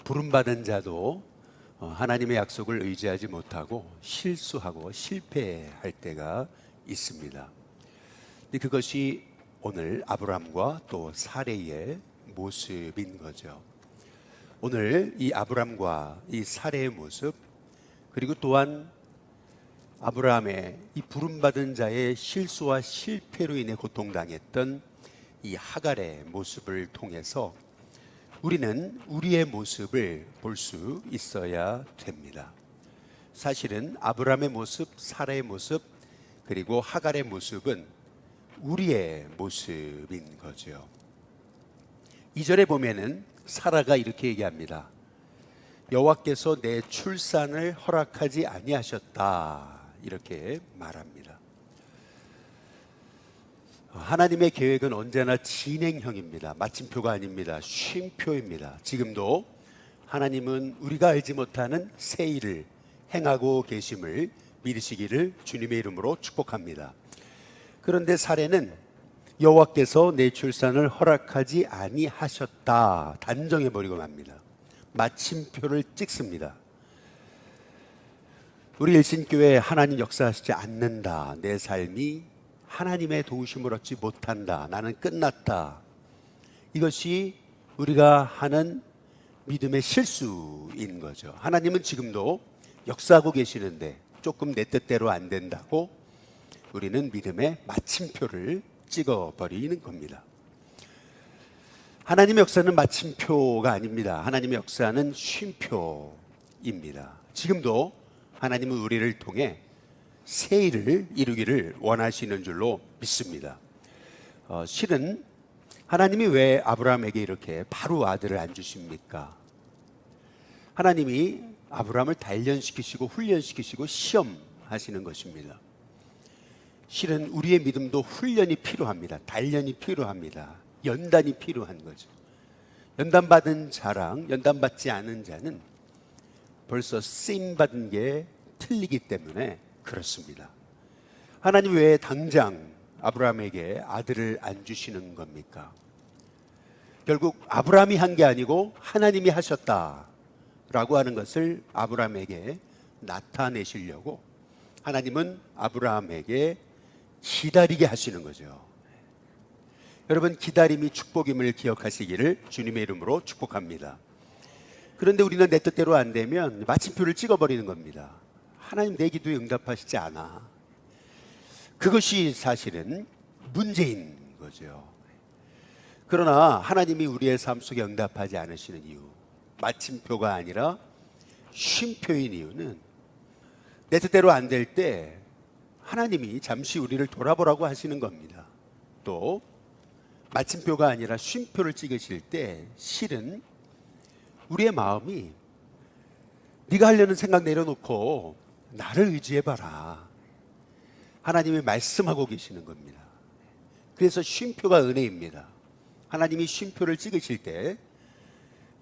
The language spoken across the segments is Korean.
부름받은 자도 하나님의 약속을 의지하지 못하고 실수하고 실패할 때가 있습니다. 근데 그것이 오늘 아브람과 또 사레의 모습인 거죠. 오늘 이 아브람과 이 사레의 모습, 그리고 또한 아브라함의 이 부름받은 자의 실수와 실패로 인해 고통당했던 이 하갈의 모습을 통해서 우리는 우리의 모습을 볼 수 있어야 됩니다. 사실은 아브라함의 모습, 사라의 모습, 그리고 하갈의 모습은 우리의 모습인 거죠. 2절에 보면은 사라가 이렇게 얘기합니다. 여호와께서 내 출산을 허락하지 아니하셨다, 이렇게 말합니다. 하나님의 계획은 언제나 진행형입니다. 마침표가 아닙니다. 쉼표입니다. 지금도 하나님은 우리가 알지 못하는 새 일을 행하고 계심을 믿으시기를 주님의 이름으로 축복합니다. 그런데 사례는 여호와께서 내 출산을 허락하지 아니하셨다, 단정해버리고 맙니다. 마침표를 찍습니다. 우리 일신교회 하나님 역사하시지 않는다, 내 삶이 하나님의 도우심을 얻지 못한다, 나는 끝났다, 이것이 우리가 하는 믿음의 실수인 거죠. 하나님은 지금도 역사하고 계시는데 조금 내 뜻대로 안 된다고 우리는 믿음의 마침표를 찍어버리는 겁니다. 하나님의 역사는 마침표가 아닙니다. 하나님의 역사는 쉼표입니다. 지금도 하나님은 우리를 통해 새 일을 이루기를 원하시는 줄로 믿습니다. 실은 하나님이 왜 아브라함에게 이렇게 바로 아들을 안 주십니까? 하나님이 아브라함을 단련시키시고 훈련시키시고 시험하시는 것입니다. 실은 우리의 믿음도 훈련이 필요합니다. 단련이 필요합니다. 연단이 필요한 거죠. 연단받은 자랑, 연단받지 않은 자는 벌써 쓰임받은 게 틀리기 때문에 그렇습니다. 하나님 왜 당장 아브라함에게 아들을 안 주시는 겁니까? 결국 아브라함이 한 게 아니고 하나님이 하셨다라고 하는 것을 아브라함에게 나타내시려고 하나님은 아브라함에게 기다리게 하시는 거죠. 여러분, 기다림이 축복임을 기억하시기를 주님의 이름으로 축복합니다. 그런데 우리는 내 뜻대로 안 되면 마침표를 찍어버리는 겁니다. 하나님 내 기도에 응답하시지 않아. 그것이 사실은 문제인 거죠. 그러나 하나님이 우리의 삶 속에 응답하지 않으시는 이유, 마침표가 아니라 쉼표인 이유는 내 뜻대로 안 될 때 하나님이 잠시 우리를 돌아보라고 하시는 겁니다. 또 마침표가 아니라 쉼표를 찍으실 때 실은 우리의 마음이 네가 하려는 생각 내려놓고 나를 의지해봐라, 하나님이 말씀하고 계시는 겁니다. 그래서 쉼표가 은혜입니다. 하나님이 쉼표를 찍으실 때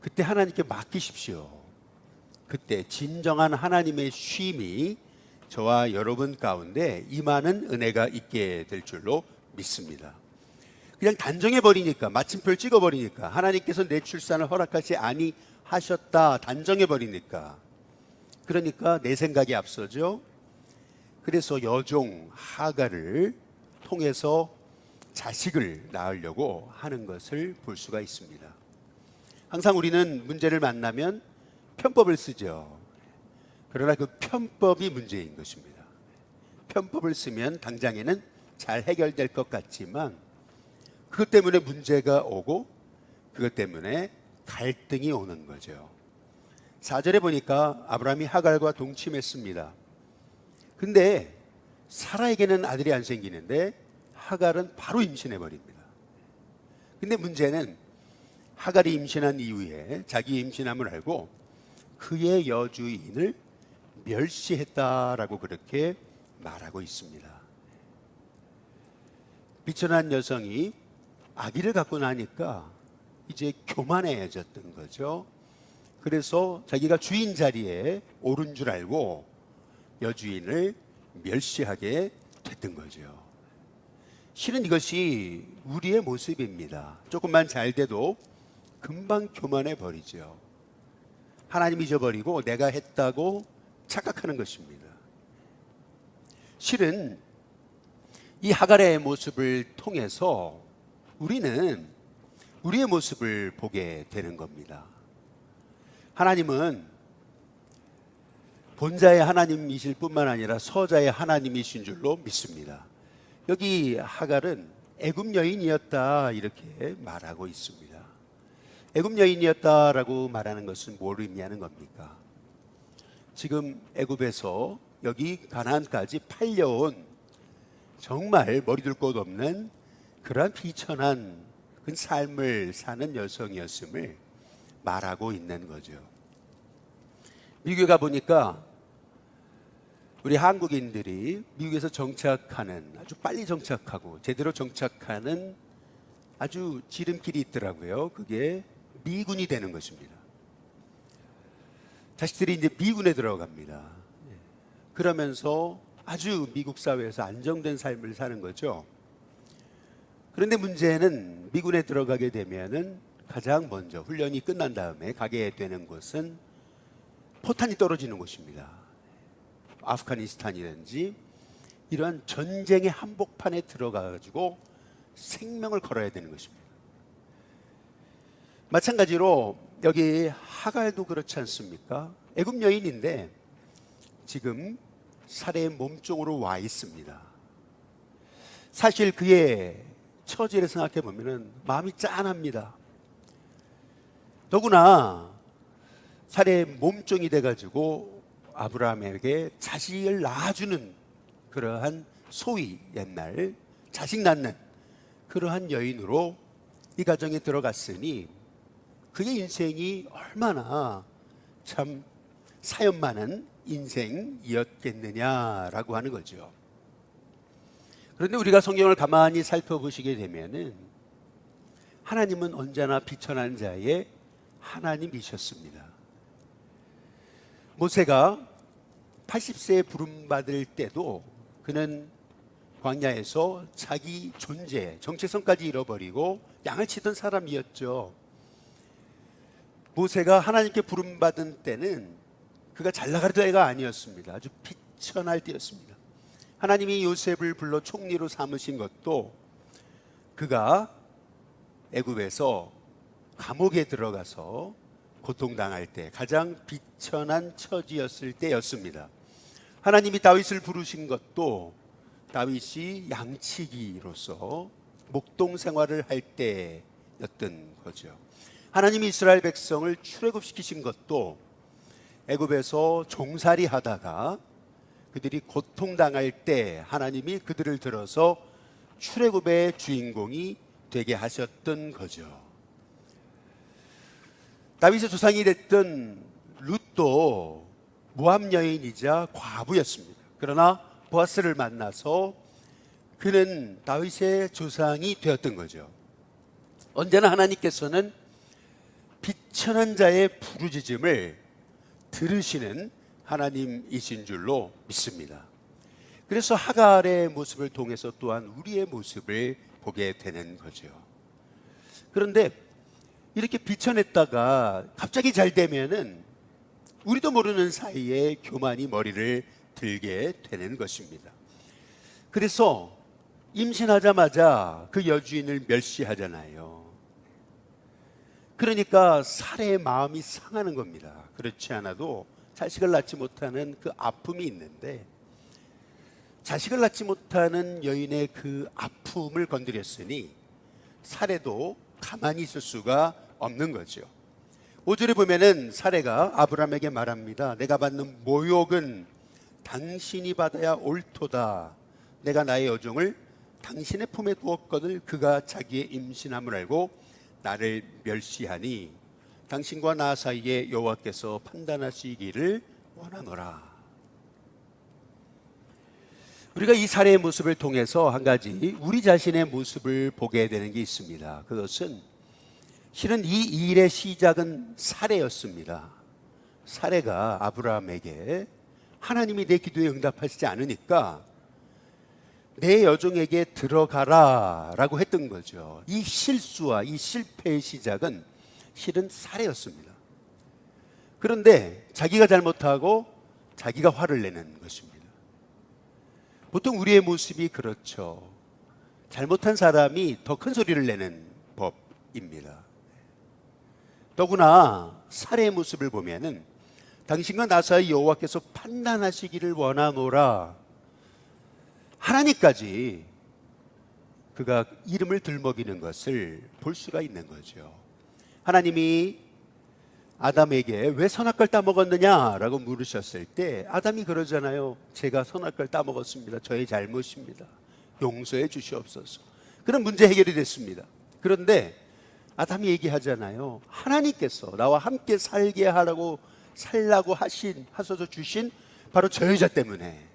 그때 하나님께 맡기십시오. 그때 진정한 하나님의 쉼이 저와 여러분 가운데 임하는 은혜가 있게 될 줄로 믿습니다. 그냥 단정해버리니까, 마침표를 찍어버리니까, 하나님께서 내 출산을 허락하지 아니하셨다 단정해버리니까, 그러니까 내 생각이 앞서죠. 그래서 여종 하갈을 통해서 자식을 낳으려고 하는 것을 볼 수가 있습니다. 항상 우리는 문제를 만나면 편법을 쓰죠. 그러나 그 편법이 문제인 것입니다. 편법을 쓰면 당장에는 잘 해결될 것 같지만 그것 때문에 문제가 오고 그것 때문에 갈등이 오는 거죠. 4절에 보니까 아브라함이 하갈과 동침했습니다. 근데 사라에게는 아들이 안 생기는데 하갈은 바로 임신해버립니다. 근데 문제는 하갈이 임신한 이후에 자기 임신함을 알고 그의 여주인을 멸시했다라고 그렇게 말하고 있습니다. 비천한 여성이 아기를 갖고 나니까 이제 교만해졌던 거죠. 그래서 자기가 주인 자리에 오른 줄 알고 여주인을 멸시하게 됐던 거죠. 실은 이것이 우리의 모습입니다. 조금만 잘 돼도 금방 교만해 버리죠. 하나님 잊어버리고 내가 했다고 착각하는 것입니다. 실은 이 하갈의 모습을 통해서 우리는 우리의 모습을 보게 되는 겁니다. 하나님은 본자의 하나님이실 뿐만 아니라 서자의 하나님이신 줄로 믿습니다. 여기 하갈은 애굽 여인이었다 이렇게 말하고 있습니다. 애굽 여인이었다라고 말하는 것은 뭘 의미하는 겁니까? 지금 애굽에서 여기 가나안까지 팔려온 정말 머리둘 곳 없는 그러한 비천한 그 삶을 사는 여성이었음을 말하고 있는 거죠. 미국에 가보니까 우리 한국인들이 미국에서 정착하는, 아주 빨리 정착하고 제대로 정착하는 아주 지름길이 있더라고요. 그게 미군이 되는 것입니다. 자식들이 이제 미군에 들어갑니다. 그러면서 아주 미국 사회에서 안정된 삶을 사는 거죠. 그런데 문제는 미군에 들어가게 되면은 가장 먼저 훈련이 끝난 다음에 가게 되는 곳은 포탄이 떨어지는 곳입니다. 아프가니스탄이든지 이러한 전쟁의 한복판에 들어가가지고 생명을 걸어야 되는 것입니다. 마찬가지로 여기 하갈도 그렇지 않습니까? 애굽 여인인데 지금 살해의 몸종으로 와 있습니다. 사실 그의 처지를 생각해 보면 마음이 짠합니다. 더구나 살해의 몸종이 돼가지고 아브라함에게 자식을 낳아주는 그러한 소위 옛날 자식 낳는 그러한 여인으로 이 가정에 들어갔으니 그의 인생이 얼마나 참 사연 많은 인생이었겠느냐라고 하는 거죠. 그런데 우리가 성경을 가만히 살펴보시게 되면은 하나님은 언제나 비천한 자의 하나님이셨습니다. 모세가 80세에 부름받을 때도 그는 광야에서 자기 존재, 정체성까지 잃어버리고 양을 치던 사람이었죠. 모세가 하나님께 부름받은 때는 그가 잘 나갈 때가 아니었습니다. 아주 비천할 때였습니다. 하나님이 요셉을 불러 총리로 삼으신 것도 그가 애굽에서 감옥에 들어가서 고통당할 때 가장 비천한 처지였을 때였습니다. 하나님이 다윗을 부르신 것도 다윗이 양치기로서 목동 생활을 할 때였던 거죠. 하나님이 이스라엘 백성을 출애굽시키신 것도 애굽에서 종살이 하다가 그들이 고통당할 때 하나님이 그들을 들어서 출애굽의 주인공이 되게 하셨던 거죠. 다윗의 조상이 됐던 룻도 모압 여인이자 과부였습니다. 그러나 보아스를 만나서 그는 다윗의 조상이 되었던 거죠. 언제나 하나님께서는 비천한 자의 부르짖음을 들으시는 하나님이신 줄로 믿습니다. 그래서 하갈의 모습을 통해서 또한 우리의 모습을 보게 되는 거죠. 그런데 이렇게 비천했다가 갑자기 잘 되면은 우리도 모르는 사이에 교만이 머리를 들게 되는 것입니다. 그래서 임신하자마자 그 여주인을 멸시하잖아요. 그러니까 살해의 마음이 상하는 겁니다. 그렇지 않아도 자식을 낳지 못하는 그 아픔이 있는데 자식을 낳지 못하는 여인의 그 아픔을 건드렸으니 살해도 가만히 있을 수가 없는 거죠. 5절에 보면은 사레가 아브라함에게 말합니다. 내가 받는 모욕은 당신이 받아야 옳도다. 내가 나의 여종을 당신의 품에 두었거늘 그가 자기의 임신함을 알고 나를 멸시하니 당신과 나 사이에 여호와께서 판단하시기를 원하노라. 우리가 이 사례의 모습을 통해서 한 가지 우리 자신의 모습을 보게 되는 게 있습니다. 그것은 실은 이 일의 시작은 사례였습니다. 사례가 아브라함에게 하나님이 내 기도에 응답하시지 않으니까 내 여종에게 들어가라 라고 했던 거죠. 이 실수와 이 실패의 시작은 실은 사례였습니다. 그런데 자기가 잘못하고 자기가 화를 내는 것입니다. 보통 우리의 모습이 그렇죠. 잘못한 사람이 더 큰 소리를 내는 법입니다. 더구나 살해의 모습을 보면은 당신과 나 사이 여호와께서 판단하시기를 원하노라, 하나님까지 그가 이름을 들먹이는 것을 볼 수가 있는 거죠. 하나님이 아담에게 왜 선악과를 따먹었느냐라고 물으셨을 때 아담이 그러잖아요. 제가 선악과를 따먹었습니다. 저의 잘못입니다. 용서해 주시옵소서. 그런 문제 해결이 됐습니다. 그런데 아담이 얘기하잖아요. 하나님께서 나와 함께 살게 하라고 살라고 하셔서 주신 바로 저 여자 때문에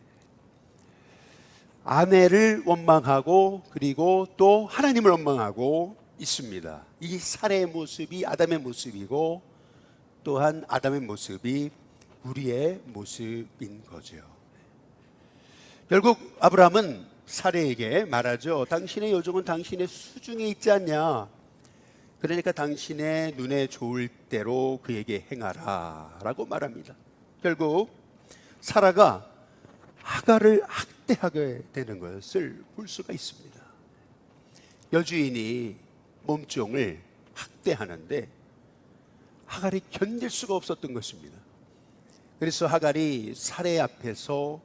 아내를 원망하고 그리고 또 하나님을 원망하고 있습니다. 이 살해의 모습이 아담의 모습이고 또한 아담의 모습이 우리의 모습인 거죠. 결국 아브라함은 사레에게 말하죠. 당신의 여종은 당신의 수중에 있지 않냐. 그러니까 당신의 눈에 좋을 대로 그에게 행하라 라고 말합니다. 결국 사라가 하갈을 학대하게 되는 것을 볼 수가 있습니다. 여주인이 몸종을 학대하는데 하갈이 견딜 수가 없었던 것입니다. 그래서 하갈이 사레 앞에서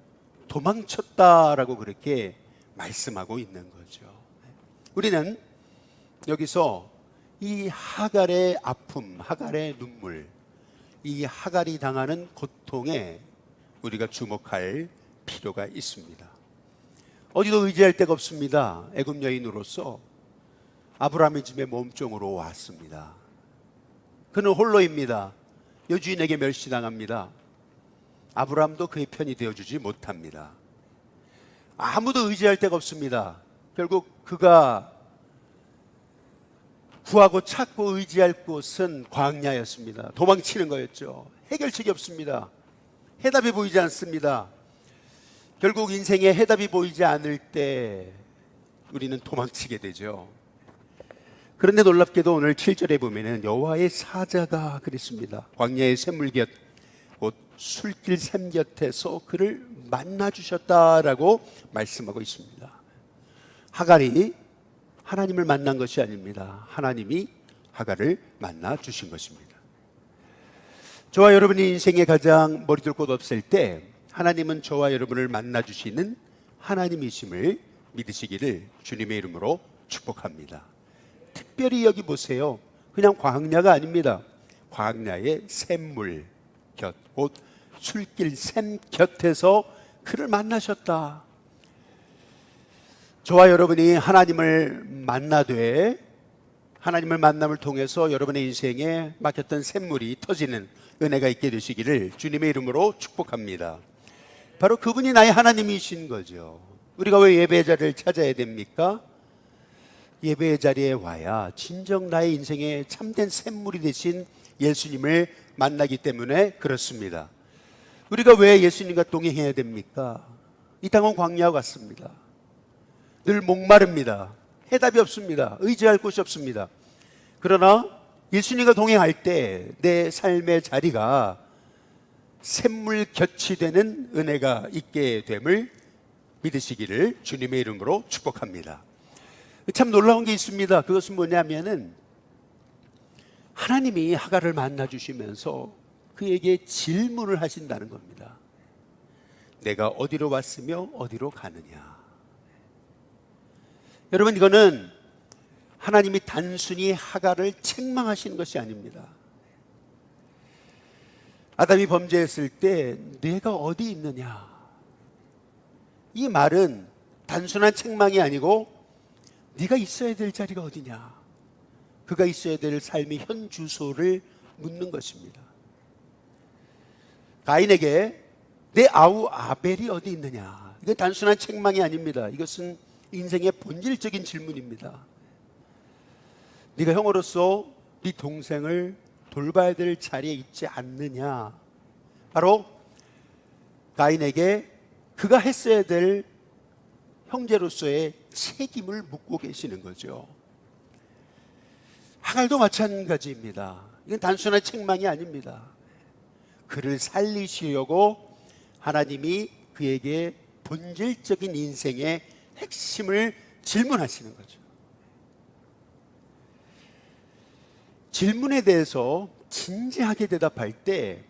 도망쳤다라고 그렇게 말씀하고 있는 거죠. 우리는 여기서 이 하갈의 아픔, 하갈의 눈물, 이 하갈이 당하는 고통에 우리가 주목할 필요가 있습니다. 어디도 의지할 데가 없습니다. 애굽 여인으로서 아브라함의 집에 몸종으로 왔습니다. 그는 홀로입니다. 여주인에게 멸시당합니다. 아브라함도 그의 편이 되어주지 못합니다. 아무도 의지할 데가 없습니다. 결국 그가 구하고 찾고 의지할 곳은 광야였습니다. 도망치는 거였죠. 해결책이 없습니다. 해답이 보이지 않습니다. 결국 인생에 해답이 보이지 않을 때 우리는 도망치게 되죠. 그런데 놀랍게도 오늘 7절에 보면은 여호와의 사자가 그랬습니다. 광야의 샘물 곁, 곧 술길 샘 곁에서 그를 만나 주셨다라고 말씀하고 있습니다. 하갈이 하나님을 만난 것이 아닙니다. 하나님이 하갈을 만나 주신 것입니다. 저와 여러분이 인생에 가장 머리둘 곳 없을 때 하나님은 저와 여러분을 만나 주시는 하나님이심을 믿으시기를 주님의 이름으로 축복합니다. 특별히 여기 보세요. 그냥 광야가 아닙니다. 광야의 샘물 곁, 곧 술길 샘 곁에서 그를 만나셨다. 저와 여러분이 하나님을 만나되 하나님을 만남을 통해서 여러분의 인생에 막혔던 샘물이 터지는 은혜가 있게 되시기를 주님의 이름으로 축복합니다. 바로 그분이 나의 하나님이신 거죠. 우리가 왜 예배의 자리를 찾아야 됩니까? 예배의 자리에 와야 진정 나의 인생에 참된 샘물이 되신 예수님을 만나기 때문에 그렇습니다. 우리가 왜 예수님과 동행해야 됩니까? 이 땅은 광야 같습니다. 늘 목마릅니다. 해답이 없습니다. 의지할 곳이 없습니다. 그러나 예수님과 동행할 때 내 삶의 자리가 샘물 곁이 되는 은혜가 있게 됨을 믿으시기를 주님의 이름으로 축복합니다. 참 놀라운 게 있습니다. 그것은 뭐냐면은 하나님이 하갈을 만나 주시면서 그에게 질문을 하신다는 겁니다. 내가 어디로 왔으며 어디로 가느냐. 여러분, 이거는 하나님이 단순히 하갈을 책망하시는 것이 아닙니다. 아담이 범죄했을 때 내가 어디 있느냐, 이 말은 단순한 책망이 아니고 네가 있어야 될 자리가 어디냐, 그가 있어야 될 삶의 현 주소를 묻는 것입니다. 가인에게 내 아우 아벨이 어디 있느냐, 이건 단순한 책망이 아닙니다. 이것은 인생의 본질적인 질문입니다. 네가 형으로서 네 동생을 돌봐야 될 자리에 있지 않느냐. 바로 가인에게 그가 했어야 될 형제로서의 책임을 묻고 계시는 거죠. 하갈도 마찬가지입니다. 이건 단순한 책망이 아닙니다. 그를 살리시려고 하나님이 그에게 본질적인 인생의 핵심을 질문하시는 거죠. 질문에 대해서 진지하게 대답할 때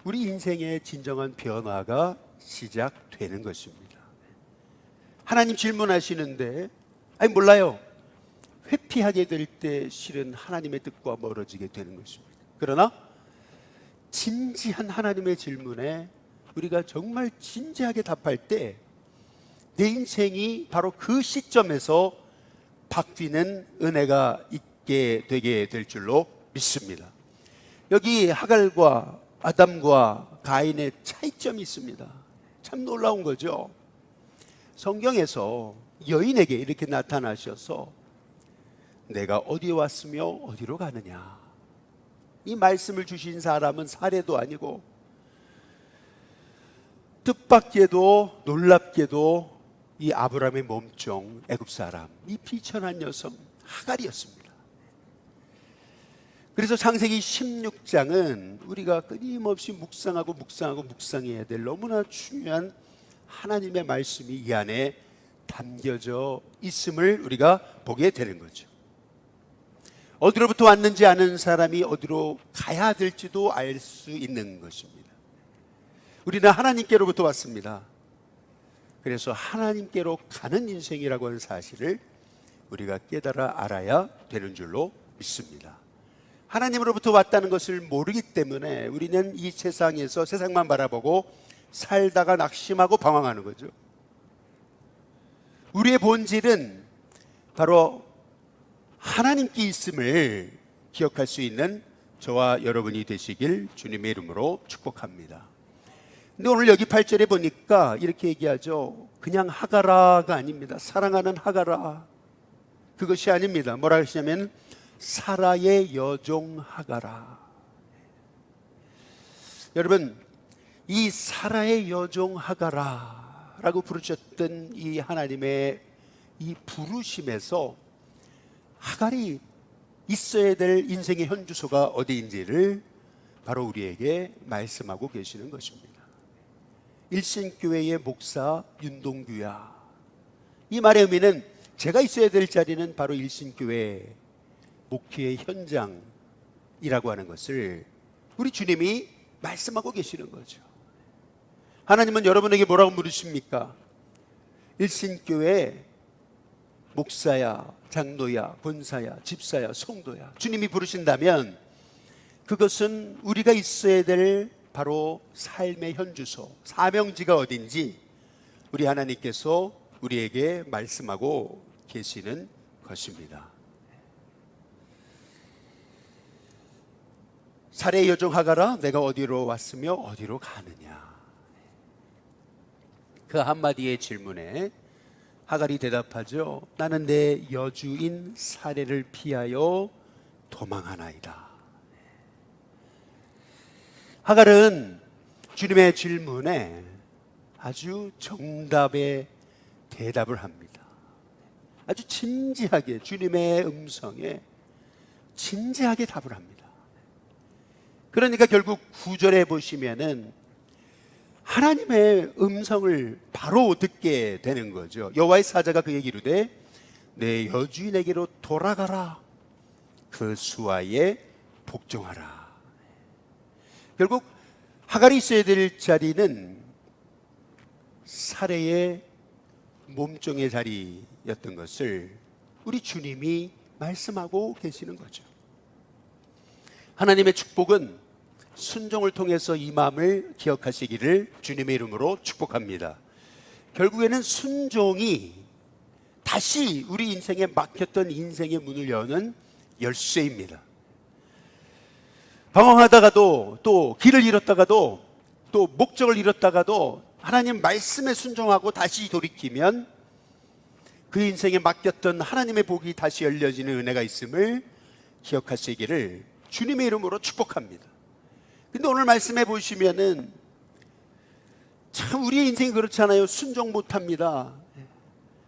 우리 인생의 진정한 변화가 시작되는 것입니다. 하나님 질문하시는데 몰라요. 회피하게 될 때 실은 하나님의 뜻과 멀어지게 되는 것입니다. 그러나 진지한 하나님의 질문에 우리가 정말 진지하게 답할 때 내 인생이 바로 그 시점에서 바뀌는 은혜가 있게 되게 될 줄로 믿습니다. 여기 하갈과 아담과 가인의 차이점이 있습니다. 참 놀라운 거죠. 성경에서 여인에게 이렇게 나타나셔서 내가 어디에 왔으며 어디로 가느냐, 이 말씀을 주신 사람은 사례도 아니고 뜻밖에도 놀랍게도 이 아브라함의 몸종 애굽 사람, 이 비천한 여성 하갈이었습니다. 그래서 창세기 16장은 우리가 끊임없이 묵상해야 될 너무나 중요한 하나님의 말씀이 이 안에 담겨져 있음을 우리가 보게 되는 거죠. 어디로부터 왔는지 아는 사람이 어디로 가야 될지도 알 수 있는 것입니다. 우리는 하나님께로부터 왔습니다. 그래서 하나님께로 가는 인생이라고 하는 사실을 우리가 깨달아 알아야 되는 줄로 믿습니다. 하나님으로부터 왔다는 것을 모르기 때문에 우리는 이 세상에서 세상만 바라보고 살다가 낙심하고 방황하는 거죠. 우리의 본질은 바로 하나님께 있음을 기억할 수 있는 저와 여러분이 되시길 주님의 이름으로 축복합니다. 근데 오늘 여기 8절에 보니까 이렇게 얘기하죠. 그냥 하가라가 아닙니다. 사랑하는 하가라, 그것이 아닙니다. 뭐라 하시냐면 사라의 여종 하가라. 여러분, 이 사라의 여종 하가라라고 부르셨던 이 하나님의 이 부르심에서 하갈이 있어야 될 인생의 현주소가 어디인지를 바로 우리에게 말씀하고 계시는 것입니다. 일신교회의 목사 윤동규야, 이 말의 의미는 제가 있어야 될 자리는 바로 일신교회 목회의 현장이라고 하는 것을 우리 주님이 말씀하고 계시는 거죠. 하나님은 여러분에게 뭐라고 물으십니까? 일신교회 목사야, 장로야, 권사야, 집사야, 성도야, 주님이 부르신다면 그것은 우리가 있어야 될 바로 삶의 현주소, 사명지가 어딘지 우리 하나님께서 우리에게 말씀하고 계시는 것입니다. 사례의 여종 하가라, 내가 어디로 왔으며 어디로 가느냐. 그 한마디의 질문에 하갈이 대답하죠. 나는 내 여주인 사례를 피하여 도망하나이다. 하갈은 주님의 질문에 아주 정답의 대답을 합니다. 아주 진지하게 주님의 음성에 진지하게 답을 합니다. 그러니까 결국 9절에 보시면은 하나님의 음성을 바로 듣게 되는 거죠. 여호와의 사자가 그에게 이르되 내 여주인에게로 돌아가라, 그 수하에 복종하라. 결국 하갈이 있어야 될 자리는 사례의 몸종의 자리였던 것을 우리 주님이 말씀하고 계시는 거죠. 하나님의 축복은 순종을 통해서 임함을 기억하시기를 주님의 이름으로 축복합니다. 결국에는 순종이 다시 우리 인생에 막혔던 인생의 문을 여는 열쇠입니다. 방황하다가도, 또 길을 잃었다가도, 또 목적을 잃었다가도 하나님 말씀에 순종하고 다시 돌이키면 그 인생에 맡겼던 하나님의 복이 다시 열려지는 은혜가 있음을 기억하시기를 주님의 이름으로 축복합니다. 근데 오늘 말씀해 보시면은 참 우리의 인생이 그렇잖아요. 순종 못합니다.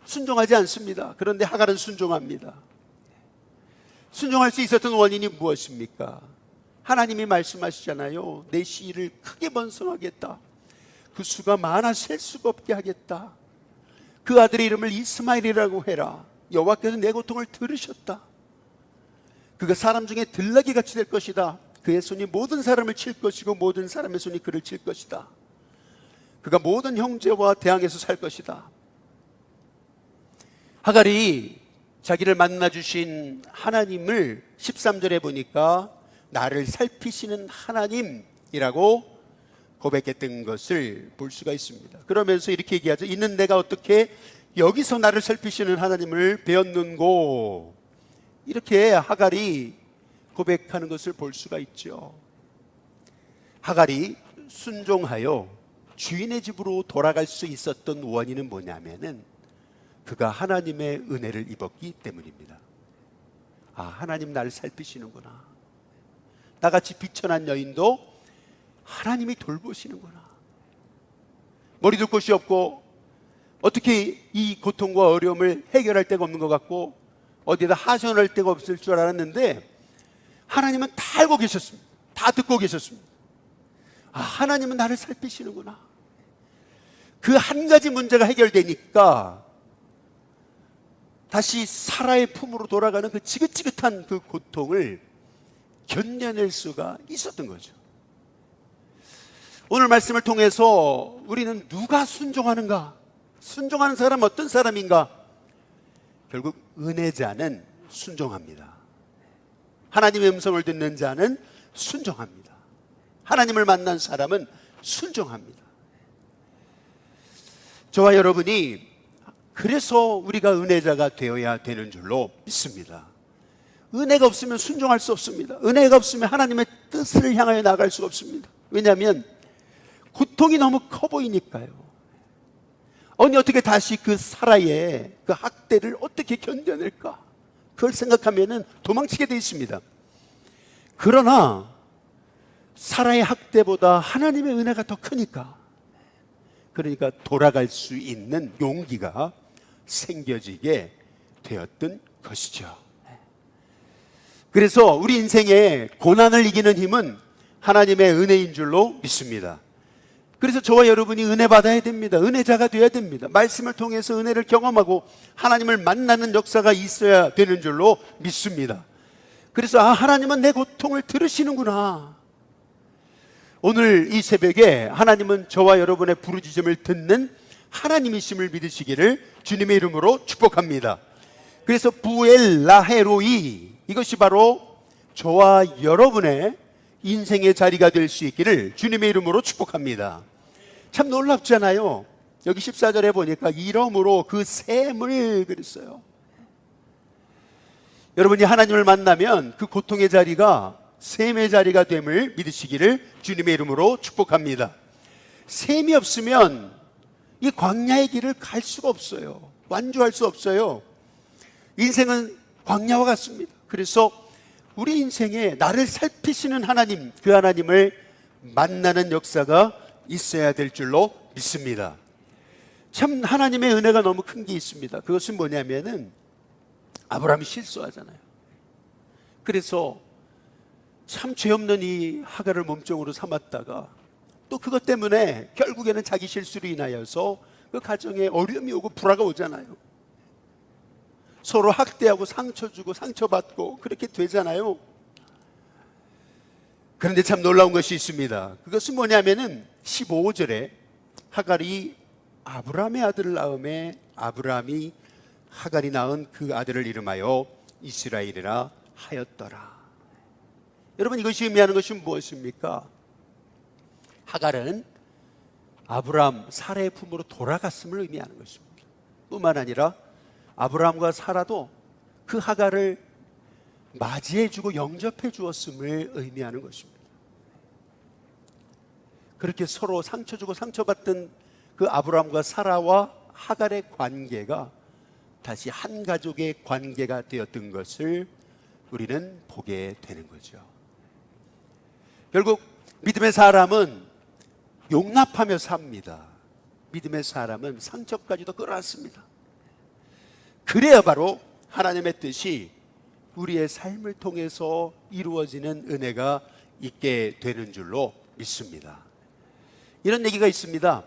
순종하지 않습니다. 그런데 하갈은 순종합니다. 순종할 수 있었던 원인이 무엇입니까? 하나님이 말씀하시잖아요. 내 씨를 크게 번성하겠다. 그 수가 많아 셀 수가 없게 하겠다. 그 아들의 이름을 이스마엘이라고 해라. 여호와께서 내 고통을 들으셨다. 그가 사람 중에 들나귀 같이 될 것이다. 그의 손이 모든 사람을 칠 것이고 모든 사람의 손이 그를 칠 것이다. 그가 모든 형제와 대항해서 살 것이다. 하갈이 자기를 만나 주신 하나님을 13절에 보니까 나를 살피시는 하나님이라고 고백했던 것을 볼 수가 있습니다. 그러면서 이렇게 얘기하죠. 이는 내가 어떻게 여기서 나를 살피시는 하나님을 배웠는고, 이렇게 하갈이 고백하는 것을 볼 수가 있죠. 하갈이 순종하여 주인의 집으로 돌아갈 수 있었던 원인은 뭐냐면은 그가 하나님의 은혜를 입었기 때문입니다. 아, 하나님 나를 살피시는구나. 나같이 비천한 여인도 하나님이 돌보시는구나. 머리 둘 곳이 없고 어떻게 이 고통과 어려움을 해결할 데가 없는 것 같고 어디에다 하소연할 데가 없을 줄 알았는데 하나님은 다 알고 계셨습니다. 다 듣고 계셨습니다. 아, 하나님은 나를 살피시는구나. 그 한 가지 문제가 해결되니까 다시 사라의 품으로 돌아가는 그 지긋지긋한 그 고통을 견뎌낼 수가 있었던 거죠. 오늘 말씀을 통해서 우리는 누가 순종하는가? 순종하는 사람은 어떤 사람인가? 결국 은혜자는 순종합니다. 하나님의 음성을 듣는 자는 순종합니다. 하나님을 만난 사람은 순종합니다. 저와 여러분이 그래서 우리가 은혜자가 되어야 되는 줄로 믿습니다. 은혜가 없으면 순종할 수 없습니다. 은혜가 없으면 하나님의 뜻을 향하여 나갈 수가 없습니다. 왜냐하면 고통이 너무 커 보이니까요. 언니 어떻게 다시 그 사라의 그 학대를 어떻게 견뎌낼까? 그걸 생각하면 도망치게 돼 있습니다. 그러나 사라의 학대보다 하나님의 은혜가 더 크니까, 그러니까 돌아갈 수 있는 용기가 생겨지게 되었던 것이죠. 그래서 우리 인생의 고난을 이기는 힘은 하나님의 은혜인 줄로 믿습니다. 그래서 저와 여러분이 은혜 받아야 됩니다. 은혜자가 되어야 됩니다. 말씀을 통해서 은혜를 경험하고 하나님을 만나는 역사가 있어야 되는 줄로 믿습니다. 그래서 아, 하나님은 내 고통을 들으시는구나. 오늘 이 새벽에 하나님은 저와 여러분의 부르짖음을 듣는 하나님이심을 믿으시기를 주님의 이름으로 축복합니다. 그래서 부엘라헤로이, 이것이 바로 저와 여러분의 인생의 자리가 될 수 있기를 주님의 이름으로 축복합니다. 참 놀랍잖아요. 여기 14절에 보니까 이름으로 그 샘을 그랬어요. 여러분이 하나님을 만나면 그 고통의 자리가 샘의 자리가 됨을 믿으시기를 주님의 이름으로 축복합니다. 샘이 없으면 이 광야의 길을 갈 수가 없어요. 완주할 수 없어요. 인생은 광야와 같습니다. 그래서 우리 인생에 나를 살피시는 하나님, 그 하나님을 만나는 역사가 있어야 될 줄로 믿습니다. 참 하나님의 은혜가 너무 큰 게 있습니다. 그것은 뭐냐면은 아브라함이 실수하잖아요. 그래서 참 죄 없는 이 하갈을 몸종으로 삼았다가 또 그것 때문에 결국에는 자기 실수로 인하여서 그 가정에 어려움이 오고 불화가 오잖아요. 서로 학대하고 상처 주고 상처받고 그렇게 되잖아요. 그런데 참 놀라운 것이 있습니다. 그것은 뭐냐면은 15절에 하갈이 아브라함의 아들을 낳음에 아브라함이 하갈이 낳은 그 아들을 이름하여 이스라엘이라 하였더라. 여러분, 이것이 의미하는 것이 무엇입니까? 하갈은 아브라함 사라의 품으로 돌아갔음을 의미하는 것입니다. 뿐만 아니라 아브라함과 사라도 그 하갈을 맞이해주고 영접해 주었음을 의미하는 것입니다. 그렇게 서로 상처 주고 상처받던 그 아브라함과 사라와 하갈의 관계가 다시 한 가족의 관계가 되었던 것을 우리는 보게 되는 거죠. 결국 믿음의 사람은 용납하며 삽니다. 믿음의 사람은 상처까지도 끌어안습니다. 그래야 바로 하나님의 뜻이 우리의 삶을 통해서 이루어지는 은혜가 있게 되는 줄로 믿습니다. 이런 얘기가 있습니다.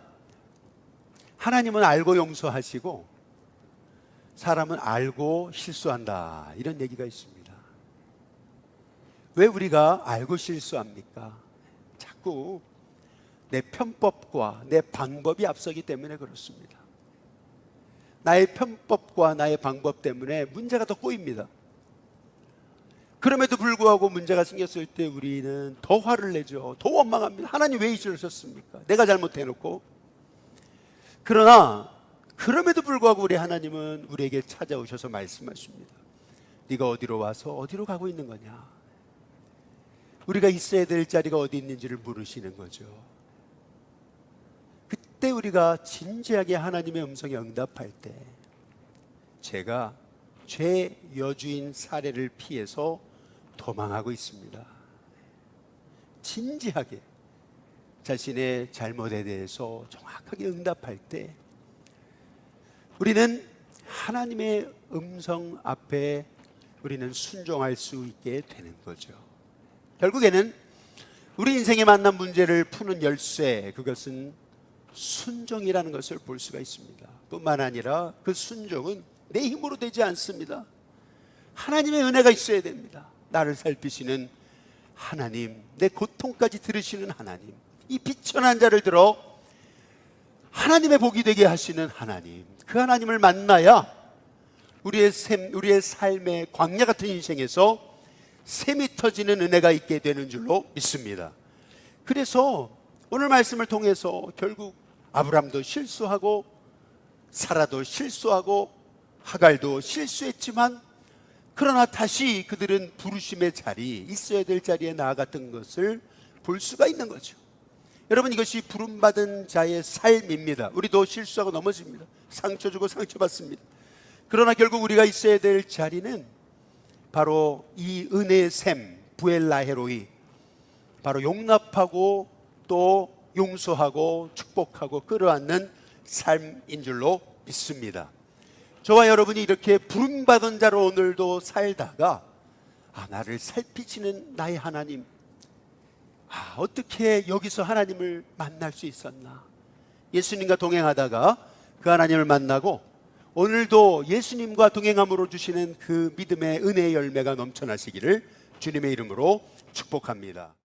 하나님은 알고 용서하시고 사람은 알고 실수한다. 이런 얘기가 있습니다. 왜 우리가 알고 실수합니까? 자꾸 내 편법과 내 방법이 앞서기 때문에 그렇습니다. 나의 편법과 나의 방법 때문에 문제가 더 꼬입니다. 그럼에도 불구하고 문제가 생겼을 때 우리는 더 화를 내죠. 더 원망합니다. 하나님 왜 이러셨습니까? 내가 잘못해놓고. 그러나 그럼에도 불구하고 우리 하나님은 우리에게 찾아오셔서 말씀하십니다. 네가 어디로 와서 어디로 가고 있는 거냐? 우리가 있어야 될 자리가 어디 있는지를 물으시는 거죠. 그때 우리가 진지하게 하나님의 음성에 응답할 때 제가 죄 여주인 사례를 피해서 도망하고 있습니다. 진지하게 자신의 잘못에 대해서 정확하게 응답할 때 우리는 하나님의 음성 앞에 우리는 순종할 수 있게 되는 거죠. 결국에는 우리 인생에 만난 문제를 푸는 열쇠, 그것은 순종이라는 것을 볼 수가 있습니다. 뿐만 아니라 그 순종은 내 힘으로 되지 않습니다. 하나님의 은혜가 있어야 됩니다. 나를 살피시는 하나님, 내 고통까지 들으시는 하나님, 이 비천한 자를 들어 하나님의 복이 되게 하시는 하나님, 그 하나님을 만나야 우리의 삶의 광야 같은 인생에서 샘이 터지는 은혜가 있게 되는 줄로 믿습니다. 그래서 오늘 말씀을 통해서 결국 아브람도 실수하고 사라도 실수하고 하갈도 실수했지만 그러나 다시 그들은 부르심의 자리, 있어야 될 자리에 나아갔던 것을 볼 수가 있는 거죠. 여러분, 이것이 부름받은 자의 삶입니다. 우리도 실수하고 넘어집니다. 상처 주고 상처받습니다. 그러나 결국 우리가 있어야 될 자리는 바로 이 은혜의 샘, 부엘라헤로이, 바로 용납하고 또 용서하고 축복하고 끌어안는 삶인 줄로 믿습니다. 저와 여러분이 이렇게 부름받은 자로 오늘도 살다가 나를 살피시는 나의 하나님, 어떻게 여기서 하나님을 만날 수 있었나? 예수님과 동행하다가 그 하나님을 만나고 오늘도 예수님과 동행함으로 주시는 그 믿음의 은혜의 열매가 넘쳐나시기를 주님의 이름으로 축복합니다.